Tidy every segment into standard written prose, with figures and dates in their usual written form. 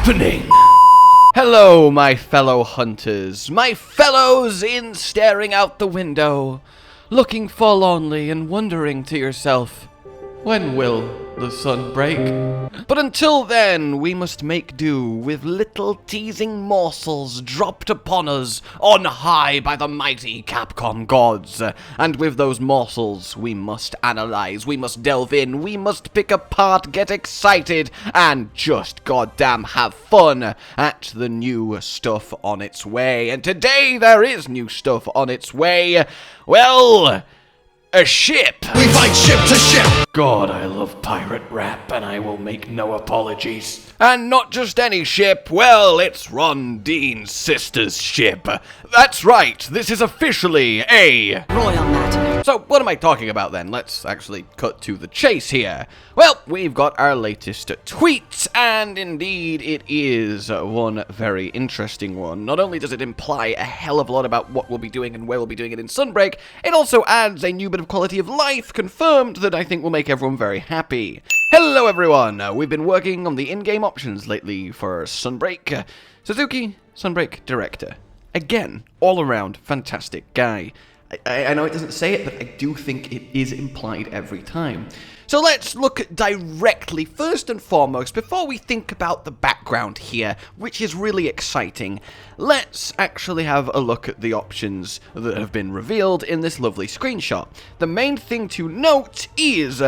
happening? Hello, my fellow hunters, my fellows in staring out the window, looking forlornly and wondering to yourself, when will the sun break? But until then, we must make do with little teasing morsels dropped upon us on high by the mighty Capcom gods. And with those morsels, we must analyze, we must delve in, we must pick apart, get excited, and just goddamn have fun at the new stuff on its way. And today, there is new stuff on its way. Well, a ship! We fight ship to ship! God, I love pirate rap, and I will make no apologies. And not just any ship, well, it's Rondine's sister's ship. That's right, this is officially a royal matter. So, what am I talking about then? Let's actually cut to the chase here. Well, we've got our latest tweet, and indeed it is one very interesting one. Not only does it imply a hell of a lot about what we'll be doing and where we'll be doing it in Sunbreak, it also adds a new bit of quality of life confirmed that I think will make everyone very happy. Hello everyone! We've been working on the in-game options lately for Sunbreak. Suzuki, Sunbreak Director. Again, all-around fantastic guy. I know it doesn't say it, but I do think it is implied every time. So let's look directly, first and foremost, before we think about the background here, which is really exciting, let's actually have a look at the options that have been revealed in this lovely screenshot. The main thing to note is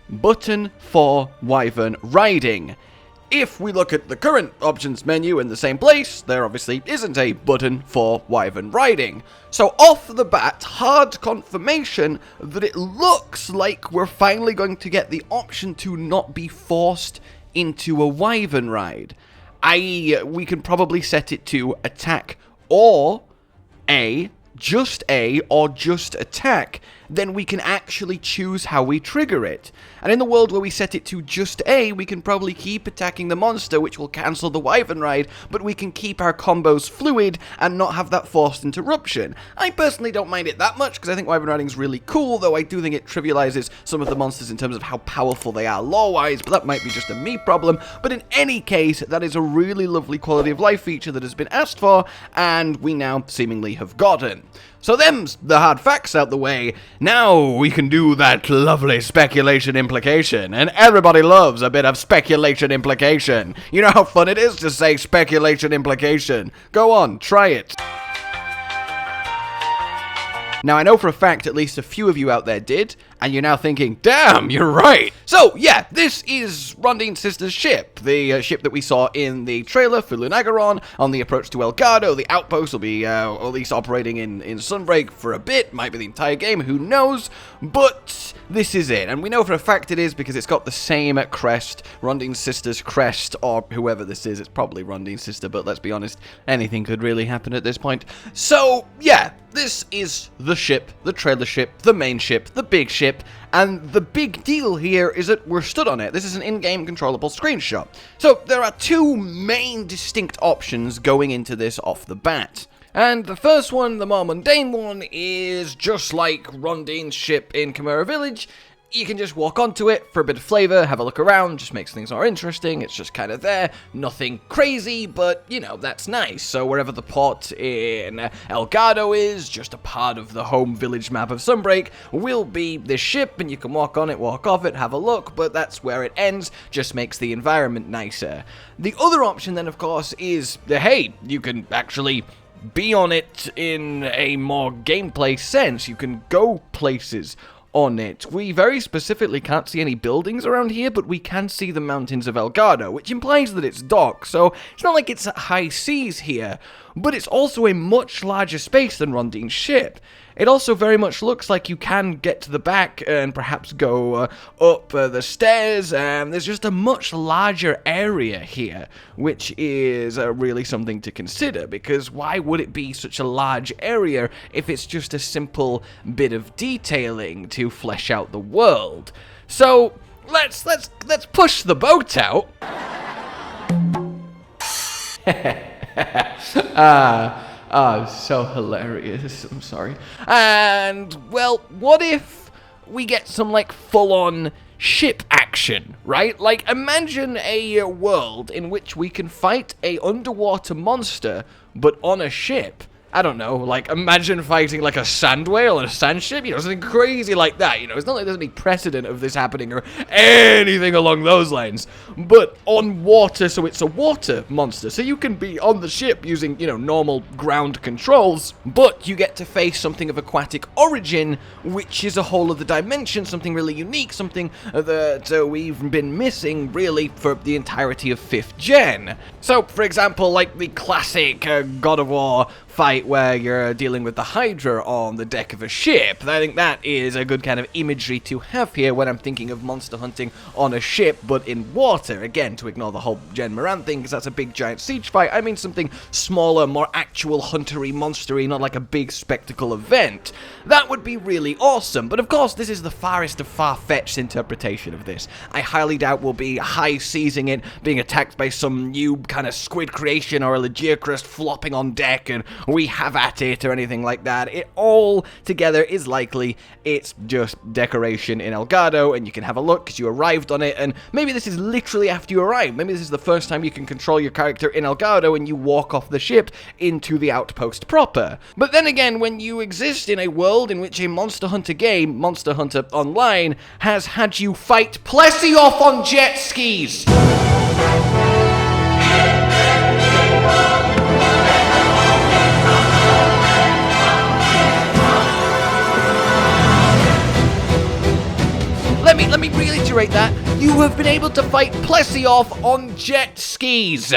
button for Wyvern riding. If we look at the current options menu in the same place, there obviously isn't a button for Wyvern riding. So off the bat, hard confirmation that it looks like we're finally going to get the option to not be forced into a Wyvern ride. I.e., we can probably set it to attack or just attack, then we can actually choose how we trigger it. And in the world where we set it to just A, we can probably keep attacking the monster, which will cancel the Wyvern ride, but we can keep our combos fluid and not have that forced interruption. I personally don't mind it that much, because I think Wyvern riding is really cool, though I do think it trivializes some of the monsters in terms of how powerful they are lore-wise, but that might be just a me problem. But in any case, that is a really lovely quality of life feature that has been asked for, and we now seemingly have gotten. So them's the hard facts out the way. Now we can do that lovely speculation implication, and everybody loves a bit of speculation implication. You know how fun it is to say speculation implication. Go on, try it. Now, I know for a fact at least a few of you out there did, and you're now thinking, damn, you're right. So, yeah, this is Rondine's sister's ship, the ship that we saw in the trailer for Lunagaron on the approach to Elgado. The outpost will be at least operating in Sunbreak for a bit, might be the entire game, who knows, but this is it. And we know for a fact it is because it's got the same crest, Rondine's sister's crest, or whoever this is. It's probably Rondine's sister, but let's be honest, anything could really happen at this point. So, yeah, this is the ship, the trailer ship, the main ship, the big ship, and the big deal here is that we're stood on it. This is an in-game controllable screenshot. So there are two main distinct options going into this off the bat. And the first one, the more mundane one, is just like Rondine's ship in Chimera Village. You can just walk onto it for a bit of flavor, have a look around, just makes things more interesting. It's just kind of there, nothing crazy, but, you know, that's nice. So wherever the port in Elgado is, just a part of the home village map of Sunbreak, will be this ship, and you can walk on it, walk off it, have a look, but that's where it ends, just makes the environment nicer. The other option then, of course, is, hey, you can actually be on it in a more gameplay sense. You can go places on it. We very specifically can't see any buildings around here, but we can see the mountains of Elgado, which implies that it's dock, so it's not like it's at high seas here, but it's also a much larger space than Rondine's ship. It also very much looks like you can get to the back and perhaps go up the stairs, and there's just a much larger area here, which is really something to consider, because why would it be such a large area if it's just a simple bit of detailing to flesh out the world? So let's push the boat out. So hilarious, I'm sorry. And, well, what if we get some, like, full-on ship action, right? Like, imagine a world in which we can fight a underwater monster, but on a ship. I don't know, like, imagine fighting, like, a sand whale on a sand ship, you know, something crazy like that, you know, it's not like there's any precedent of this happening or anything along those lines, but on water, so it's a water monster, so you can be on the ship using, you know, normal ground controls, but you get to face something of aquatic origin, which is a whole other dimension, something really unique, something that we've been missing, really, for the entirety of 5th gen. So, for example, like the classic God of War fight where you're dealing with the Hydra on the deck of a ship. I think that is a good kind of imagery to have here when I'm thinking of monster hunting on a ship, but in water. Again, to ignore the whole Jen Moran thing, because that's a big giant siege fight, I mean something smaller, more actual huntery, monstery, not like a big spectacle event. That would be really awesome, but of course this is the farthest of far-fetched interpretation of this. I highly doubt we'll be high-seasing it, being attacked by some new kind of squid creation or a Legiocrest flopping on deck and we have at it or anything like that. It all together is likely it's just decoration in Elgado, and you can have a look because you arrived on it, and maybe this is literally after you arrive. Maybe this is the first time you can control your character in Elgado and you walk off the ship into the outpost proper. But then again, when you exist in a world in which a Monster Hunter game, Monster Hunter Online, has had you fight Plesioth on jet skis. Let me reiterate that. You have been able to fight Plesioth on jet skis.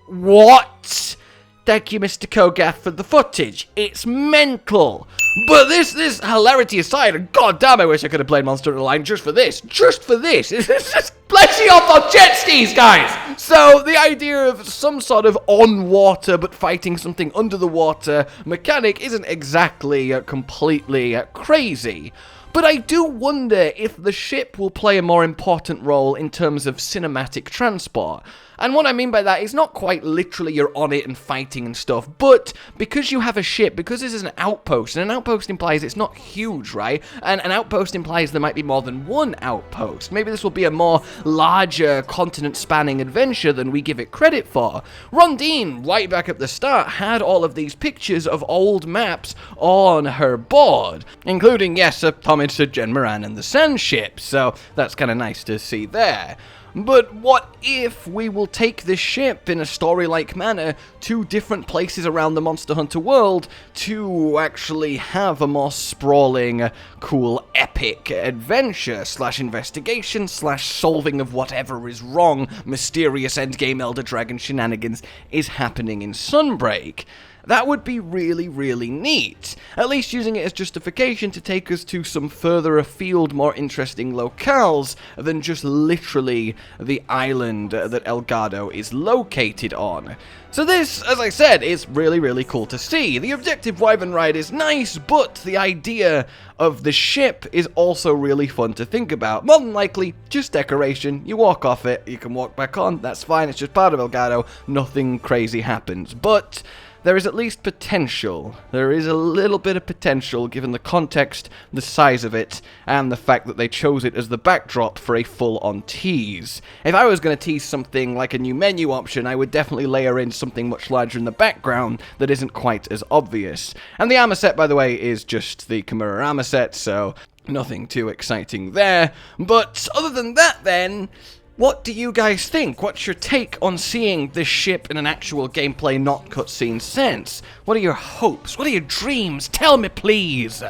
What? Thank you, Mr. Kogath, for the footage. It's mental. But this hilarity aside, and goddamn, I wish I could have played Monster Hunter Line just for this. Just for this. It's just Plesioth on jet skis, guys. So the idea of some sort of on water but fighting something under the water mechanic isn't exactly completely crazy. But I do wonder if the ship will play a more important role in terms of cinematic transport. And what I mean by that is not quite literally you're on it and fighting and stuff, but because you have a ship, because this is an outpost, and an outpost implies it's not huge, right? And an outpost implies there might be more than one outpost. Maybe this will be a more larger continent-spanning adventure than we give it credit for. Rondine, right back at the start, had all of these pictures of old maps on her board, including, yes, a homage to Jen Moran and the Sand Ship, so that's kind of nice to see there. But what if we will take this ship in a story-like manner to different places around the Monster Hunter world to actually have a more sprawling, cool, epic adventure / investigation / solving of whatever is wrong, mysterious endgame Elder Dragon shenanigans is happening in Sunbreak? That would be really, really neat. At least using it as justification to take us to some further afield, more interesting locales than just literally the island that Elgado is located on. So this, as I said, is really, really cool to see. The objective Wyvern ride is nice, but the idea of the ship is also really fun to think about. More than likely, just decoration. You walk off it, you can walk back on, that's fine, it's just part of Elgado, nothing crazy happens. But there is at least potential. There is a little bit of potential given the context, the size of it, and the fact that they chose it as the backdrop for a full-on tease. If I was going to tease something like a new menu option, I would definitely layer in something much larger in the background that isn't quite as obvious. And the armor set, by the way, is just the Kimura armor set, so nothing too exciting there. But other than that, then, what do you guys think? What's your take on seeing this ship in an actual gameplay, not cutscene sense? What are your hopes? What are your dreams? Tell me, please!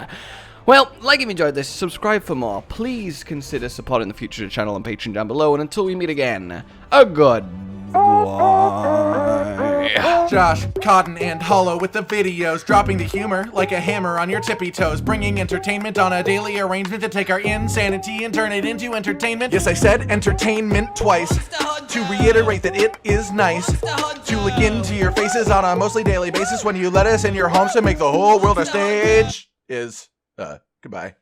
Well, like if you enjoyed this, subscribe for more. Please consider supporting the future of the channel on Patreon down below, and until we meet again, a goodbye. Josh, Cotton, and Hollow with the videos, dropping the humor like a hammer on your tippy toes, bringing entertainment on a daily arrangement to take our insanity and turn it into entertainment. Yes, I said entertainment twice, to reiterate that it is nice to look into your faces on a mostly daily basis when you let us in your homes to make the whole world a stage. Goodbye.